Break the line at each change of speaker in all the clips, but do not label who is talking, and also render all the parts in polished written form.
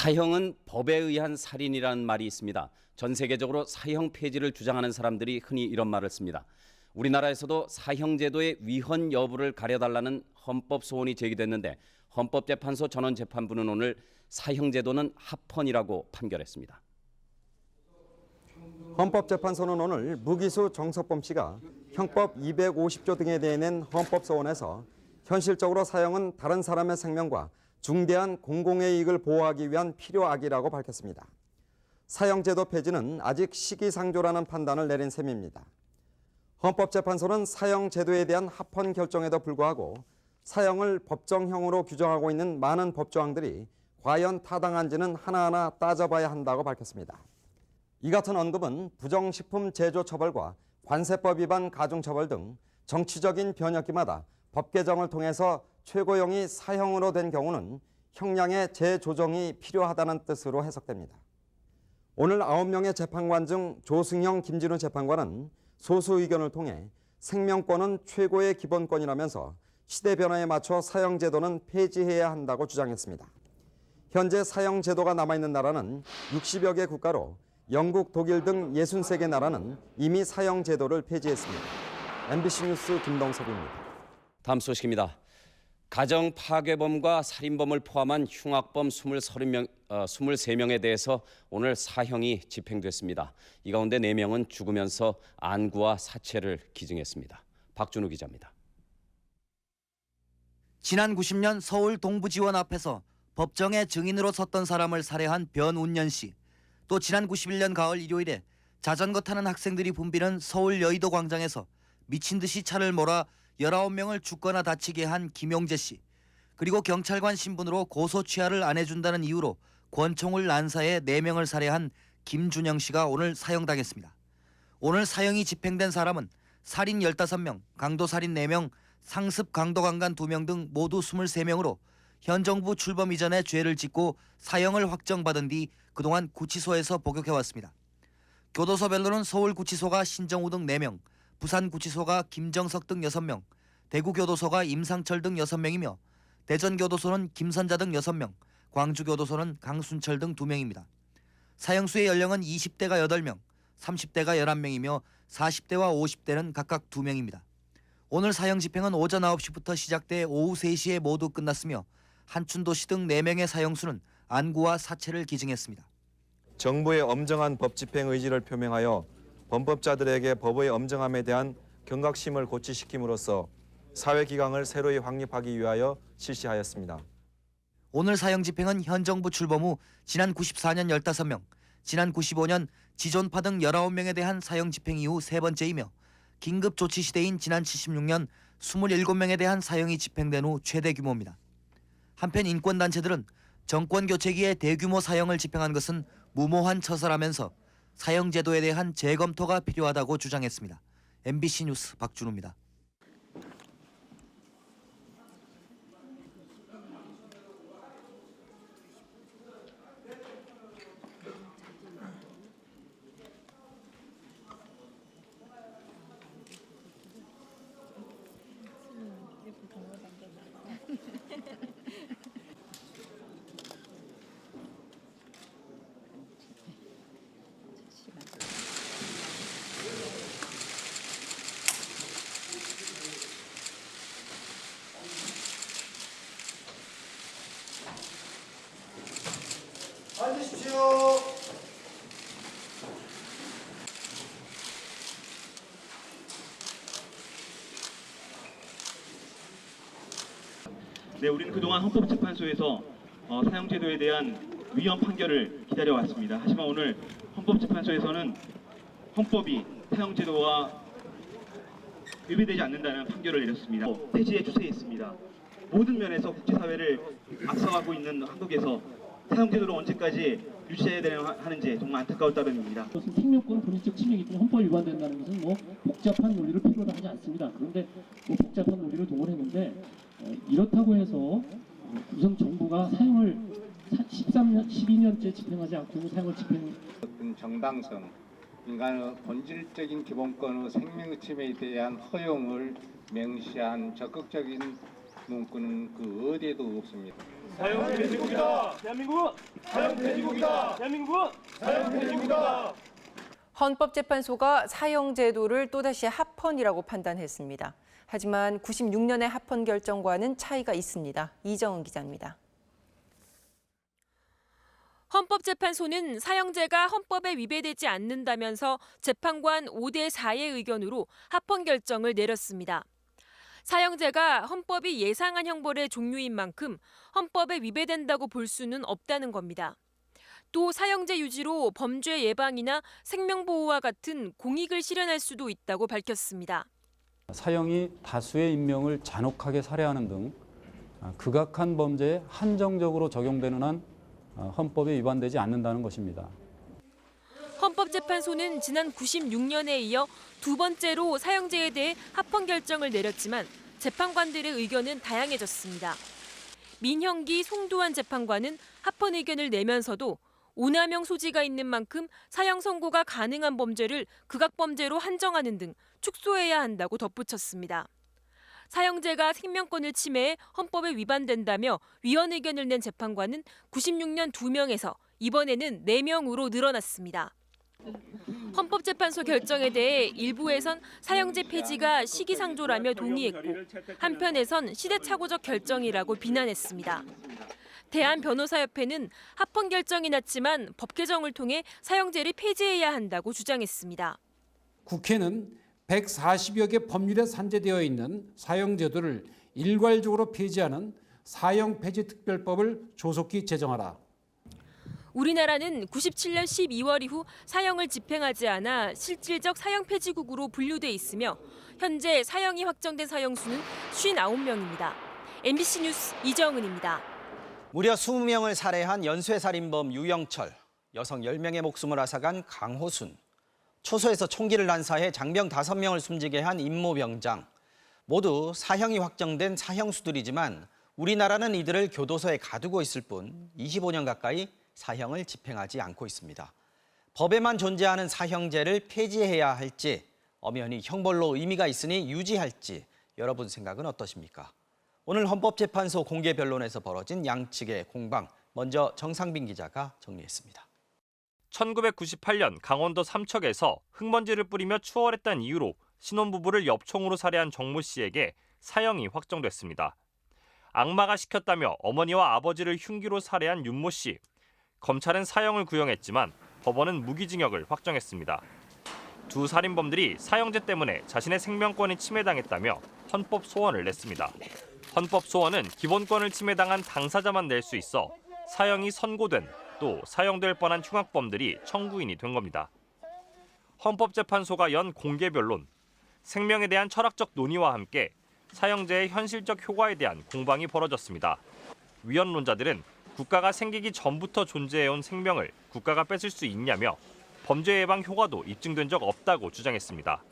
사형은 법에 의한 살인이라는 말이 있습니다. 전 세계적으로 사형 폐지를 주장하는 사람들이 흔히 이런 말을 씁니다. 우리나라에서도 사형제도의 위헌 여부를 가려달라는 헌법 소원이 제기됐는데 헌법재판소 전원재판부는 오늘 사형제도는 합헌이라고 판결했습니다.
헌법재판소는 오늘 무기수 정석범 씨가 형법 250조 등에 대해 낸 헌법소원에서 현실적으로 사형은 다른 사람의 생명과 중대한 공공의 이익을 보호하기 위한 필요악이라고 밝혔습니다. 사형제도 폐지는 아직 시기상조라는 판단을 내린 셈입니다. 헌법재판소는 사형제도에 대한 합헌 결정에도 불구하고 사형을 법정형으로 규정하고 있는 많은 법조항들이 과연 타당한지는 하나하나 따져봐야 한다고 밝혔습니다. 이 같은 언급은 부정식품 제조 처벌과 관세법 위반 가중처벌 등 정치적인 변혁기마다 법 개정을 통해서 최고형이 사형으로 된 경우는 형량의 재조정이 필요하다는 뜻으로 해석됩니다. 오늘 9명의 재판관 중 조승형, 김진우 재판관은 소수 의견을 통해 생명권은 최고의 기본권이라면서 시대 변화에 맞춰 사형제도는 폐지해야 한다고 주장했습니다. 현재 사형제도가 남아있는 나라는 60여 개 국가로 영국, 독일 등 63개 나라는 이미 사형제도를 폐지했습니다. MBC 뉴스 김동석입니다.
다음 소식입니다. 가정 파괴범과 살인범을 포함한 흉악범 23명에 대해서 오늘 사형이 집행됐습니다. 이 가운데 4명은 죽으면서 안구와 사체를 기증했습니다. 박준우 기자입니다.
지난 90년 서울 동부지원 앞에서 법정에 증인으로 섰던 사람을 살해한 변운년 씨. 또 지난 91년 가을 일요일에 자전거 타는 학생들이 붐비는 서울 여의도 광장에서 미친 듯이 차를 몰아 19명을 죽거나 다치게 한 김용재 씨. 그리고 경찰관 신분으로 고소 취하를 안 해준다는 이유로 권총을 난사해 4명을 살해한 김준영 씨가 오늘 사형당했습니다. 오늘 사형이 집행된 사람은 살인 15명, 강도살인 4명, 상습 강도강간 2명 등 모두 23명으로 현 정부 출범 이전에 죄를 짓고 사형을 확정받은 뒤 그동안 구치소에서 복역해왔습니다. 교도소별로는 서울구치소가 신정우 등 4명, 부산구치소가 김정석 등 6명, 대구교도소가 임상철 등 6명이며 대전교도소는 김선자 등 6명, 광주교도소는 강순철 등 2명입니다. 사형수의 연령은 20대가 8명, 30대가 11명이며 40대와 50대는 각각 2명입니다. 오늘 사형 집행은 오전 9시부터 시작돼 오후 3시에 모두 끝났으며 한춘도 씨 등 4명의 사형수는 안구와 사체를 기증했습니다.
정부의 엄정한 법 집행 의지를 표명하여 범법자들에게 법의 엄정함에 대한 경각심을 고취시킴으로써 사회기강을 새로이 확립하기 위하여 실시하였습니다.
오늘 사형 집행은 현 정부 출범 후 지난 94년 15명, 지난 95년 지존파 등 19명에 대한 사형 집행 이후 세 번째이며 긴급 조치 시대인 지난 76년 27명에 대한 사형이 집행된 후 최대 규모입니다. 한편 인권단체들은 정권 교체기에 대규모 사형을 집행한 것은 무모한 처사라면서 사형 제도에 대한 재검토가 필요하다고 주장했습니다. MBC 뉴스 박준우입니다.
앉으십시오.
네, 우리는 그동안 헌법재판소에서 사형제도에 대한 위헌 판결을 기다려왔습니다. 하지만 오늘 헌법재판소에서는 헌법이 사형제도와 위배되지 않는다는 판결을 내렸습니다. 폐지의 추세에 있습니다. 모든 면에서 국제사회를 앞서가고 있는 한국에서 사형제도를 언제까지 유지해야 하는지 정말 안타까울 따름입니다.
생명권 본질적 침해이기 때문에 헌법 위반된다는 것은 복잡한 논리를 필요로 하지 않습니다. 그런데 복잡한 논리를 동원했는데 이렇다고 해서 우선 정부가 사형을 12년째 집행하지 않고 사형을 집행.
어떤 정당성, 인간의 본질적인 기본권의 생명 침해에 대한 허용을 명시한 적극적인 문구는 그 어디에도 없습니다.
사형 돼지국이다. 대한민국은 사형 돼지국이다. 대한민국은 사형 돼지국이다.
헌법재판소가 사형제도를 또다시 합헌이라고 판단했습니다. 하지만 96년의 합헌 결정과는 차이가 있습니다. 이정은 기자입니다.
헌법재판소는 사형제가 헌법에 위배되지 않는다면서 재판관 5대 4의 의견으로 합헌 결정을 내렸습니다. 사형제가 헌법이 예상한 형벌의 종류인 만큼 헌법에 위배된다고 볼 수는 없다는 겁니다. 또 사형제 유지로 범죄 예방이나 생명보호와 같은 공익을 실현할 수도 있다고 밝혔습니다.
사형이 다수의 인명을 잔혹하게 살해하는 등 극악한 범죄에 한정적으로 적용되는 한 헌법에 위반되지 않는다는 것입니다.
헌법재판소는 지난 96년에 이어 두 번째로 사형제에 대해 합헌 결정을 내렸지만 재판관들의 의견은 다양해졌습니다. 민형기 송도환 재판관은 합헌 의견을 내면서도 오남용 소지가 있는 만큼 사형 선고가 가능한 범죄를 극악범죄로 한정하는 등 축소해야 한다고 덧붙였습니다. 사형제가 생명권을 침해해 헌법에 위반된다며 위헌 의견을 낸 재판관은 96년 2명에서 이번에는 4명으로 늘어났습니다. 헌법재판소 결정에 대해 일부에선 사형제 폐지가 시기상조라며 동의했고 한편에선 시대착오적 결정이라고 비난했습니다. 대한변호사협회는 합헌 결정이 났지만 법 개정을 통해 사형제를 폐지해야 한다고 주장했습니다.
국회는 140여 개 법률에 산재되어 있는 사형제도를 일괄적으로 폐지하는 사형 폐지 특별법을 조속히 제정하라.
우리나라는 97년 12월 이후 사형을 집행하지 않아 실질적 사형 폐지국으로 분류돼 있으며 현재 사형이 확정된 사형수는 59명입니다. MBC 뉴스 이정은입니다.
무려 20명을 살해한 연쇄살인범 유영철, 여성 10명의 목숨을 앗아간 강호순, 초소에서 총기를 난사해 장병 5명을 숨지게 한 임모병장, 모두 사형이 확정된 사형수들이지만 우리나라는 이들을 교도소에 가두고 있을 뿐 25년 가까이 사형을 집행하지 않고 있습니다. 법에만 존재하는 사형제를 폐지해야 할지, 엄연히 형벌로 의미가 있으니 유지할지 여러분 생각은 어떠십니까? 오늘 헌법재판소 공개 변론에서 벌어진 양측의 공방, 먼저 정상빈 기자가 정리했습니다.
1998년 강원도 삼척에서 흙먼지를 뿌리며 추월했다는 이유로 신혼부부를 엽총으로 살해한 정모 씨에게 사형이 확정됐습니다. 악마가 시켰다며 어머니와 아버지를 흉기로 살해한 윤모 씨. 검찰은 사형을 구형했지만 법원은 무기징역을 확정했습니다. 두 살인범들이 사형제 때문에 자신의 생명권이 침해당했다며 헌법 소원을 냈습니다. 헌법 소원은 기본권을 침해당한 당사자만 낼 수 있어 사형이 선고된 또 사형될 뻔한 흉악범들이 청구인이 된 겁니다. 헌법재판소가 연 공개 변론, 생명에 대한 철학적 논의와 함께 사형제의 현실적 효과에 대한 공방이 벌어졌습니다. 위헌론자들은 국가가 생기기 전부터 존재해온 생명을 국가가 뺏을 수 있냐며 범죄 예방 효과도 입증된 적 없다고 주장했습니다.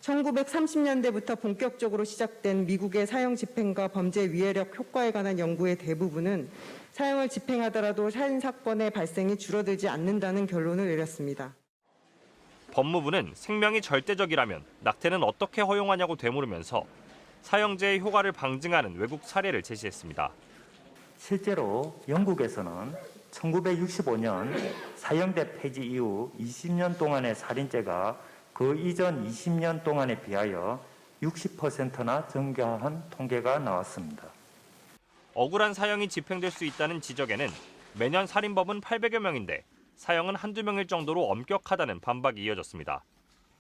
1930년대부터 본격적으로 시작된 미국의 사형 집행과 범죄 위해력 효과에 관한 연구의 대부분은 사형을 집행하더라도 살인 사건의 발생이 줄어들지 않는다는 결론을 내렸습니다.
법무부는 생명이 절대적이라면 낙태는 어떻게 허용하냐고 되물으면서 사형제의 효과를 방증하는 외국 사례를 제시했습니다.
실제로 영국에서는 1965년 사형제 폐지 이후 20년 동안의 살인죄가 그 이전 20년 동안에 비하여 60%나 증가한 통계가 나왔습니다.
억울한 사형이 집행될 수 있다는 지적에는 매년 살인범은 800여 명인데 사형은 한두 명일 정도로 엄격하다는 반박이 이어졌습니다.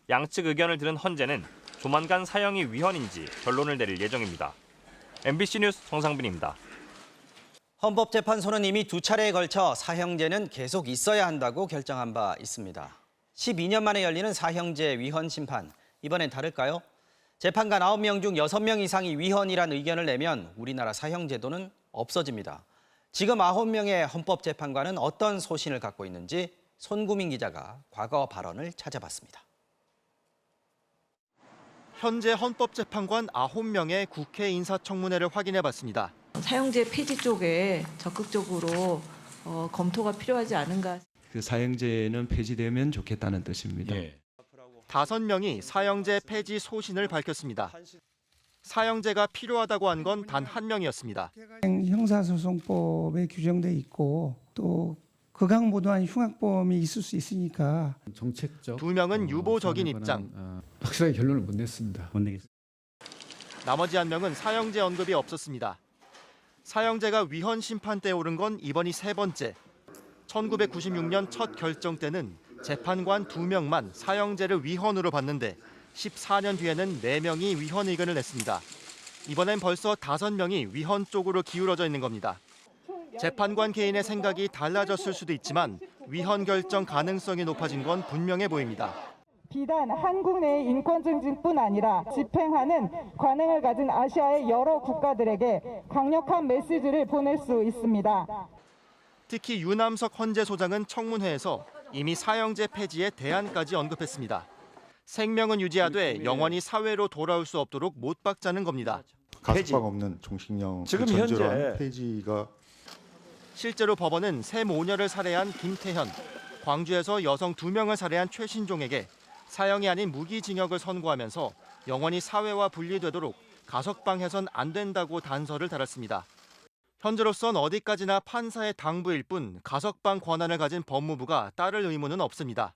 양측 의견을 들은 헌재는 조만간 사형이 위헌인지 결론을 내릴 예정입니다. MBC 뉴스 정상빈입니다.
헌법재판소는 이미 2차례에 걸쳐 사형제는 계속 있어야 한다고 결정한 바 있습니다. 12년 만에 열리는 사형제 위헌 심판, 이번엔 다를까요? 재판관 9명 중 6명 이상이 위헌이란 의견을 내면 우리나라 사형제도는 없어집니다. 지금 9명의 헌법재판관은 어떤 소신을 갖고 있는지 손구민 기자가 과거 발언을 찾아봤습니다.
현재 헌법재판관 9명의 국회 인사청문회를 확인해봤습니다.
사형제 폐지 쪽에 적극적으로 검토가 필요하지 않은가.
그 사형제는 폐지되면 좋겠다는 뜻입니다.
5명이 사형제 폐지 소신을 밝혔습니다. 사형제가 필요하다고 한 건 단 한 명이었습니다.
형사소송법에 규정돼 있고 또 극악무도한 흉악범이 있을 수 있으니까
정책적
두 명은 유보적인 입장.
확실하게 결론을 못 냈습니다.
나머지 한 명은 사형제 언급이 없었습니다. 사형제가 위헌 심판대에 오른 건 이번이 세 번째. 1996년 첫 결정 때는 재판관 2명만 사형제를 위헌으로 봤는데 14년 뒤에는 4명이 위헌 의견을 냈습니다. 이번엔 벌써 5명이 위헌 쪽으로 기울어져 있는 겁니다. 재판관 개인의 생각이 달라졌을 수도 있지만 위헌 결정 가능성이 높아진 건 분명해 보입니다.
비단 한국 내의 인권 증진뿐 아니라 집행하는 관행을 가진 아시아의 여러 국가들에게 강력한 메시지를 보낼 수 있습니다.
특히 유남석 헌재소장은 청문회에서 이미 사형제 폐지의 대안까지 언급했습니다. 생명은 유지하되 영원히 사회로 돌아올 수 없도록 못 박자는 겁니다.
가석방 없는 종식령
지금
전제로한 폐지가
실제로 법원은 새 모녀를 살해한 김태현, 광주에서 여성 2명을 살해한 최신종에게 사형이 아닌 무기징역을 선고하면서 영원히 사회와 분리되도록 가석방해선 안 된다고 단서를 달았습니다. 현재로선 어디까지나 판사의 당부일 뿐 가석방 권한을 가진 법무부가 따를 의무는 없습니다.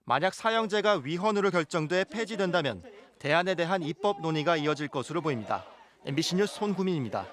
만약 사형제가 위헌으로 결정돼 폐지된다면 대안에 대한 입법 논의가 이어질 것으로 보입니다. MBC 뉴스 손구민입니다.